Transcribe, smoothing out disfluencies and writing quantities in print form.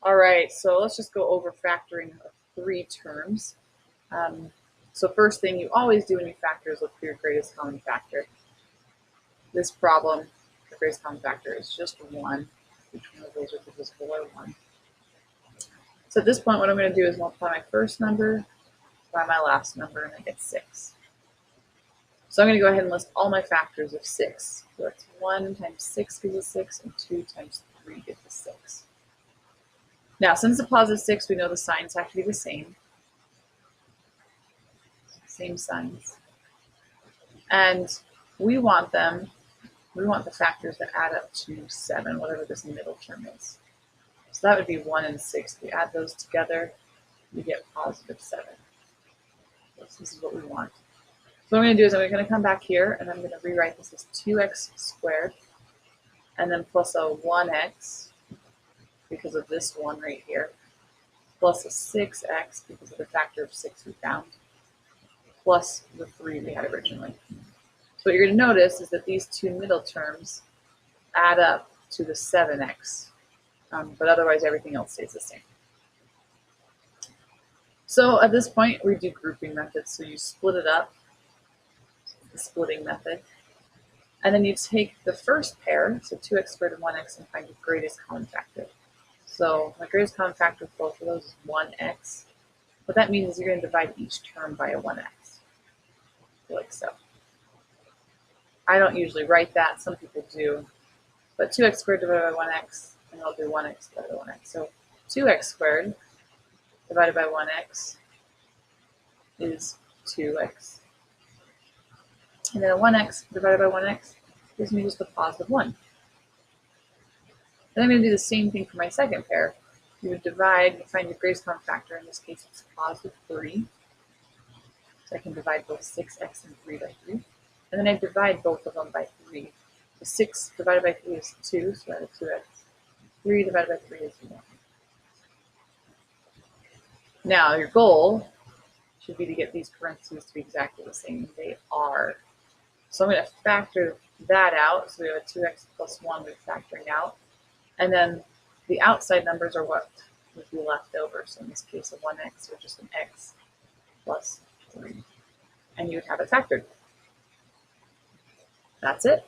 All right, so let's just go over factoring of three terms. So first thing you always do when you factor is look for your greatest common factor. This problem, the greatest common factor is just 1. Each one of those are divisible by 1. So at this point, what I'm going to do is multiply my first number by my last number, and I get 6. So I'm going to go ahead and list all my factors of 6. So that's 1 times 6 gives us 6, and 2 times 3 gives us 6. Now, since it's a positive 6, we know the signs have to be the same. Same signs. And we want the factors that add up to 7, whatever this middle term is. So that would be 1 and 6. If we add those together, we get positive 7. This is what we want. So what I'm going to do is I'm going to come back here, and I'm going to rewrite this as 2x squared, and then plus a 1x, because of this 1 right here, plus a 6x, because of the factor of 6 we found, plus the 3 we had originally. So what you're going to notice is that these two middle terms add up to the 7x, but otherwise everything else stays the same. So at this point, we do grouping methods. So you split it up, the splitting method, and then you take the first pair, so 2x squared and 1x, and find your greatest common factor. So my greatest common factor for both of those is 1x. What that means is you're going to divide each term by a 1x, like so. I don't usually write that, some people do, but 2x squared divided by 1x, and I'll do 1x divided by 1x. So 2x squared divided by 1x is 2x. And then a 1x divided by 1x gives me just a positive 1. Then I'm going to do the same thing for my second pair. You would divide and find your greatest common factor. In this case, it's positive 3. So I can divide both 6x and 3 by 3. And then I divide both of them by 3. So 6 divided by 3 is 2, so I have 2x. 3 divided by 3 is 1. Now, your goal should be to get these parentheses to be exactly the same. They are. So I'm going to factor that out. So we have a 2x plus 1 we're factoring out. And then the outside numbers are what would be left over. So in this case, a 1x or just an x plus 3. And you would have it factored. That's it.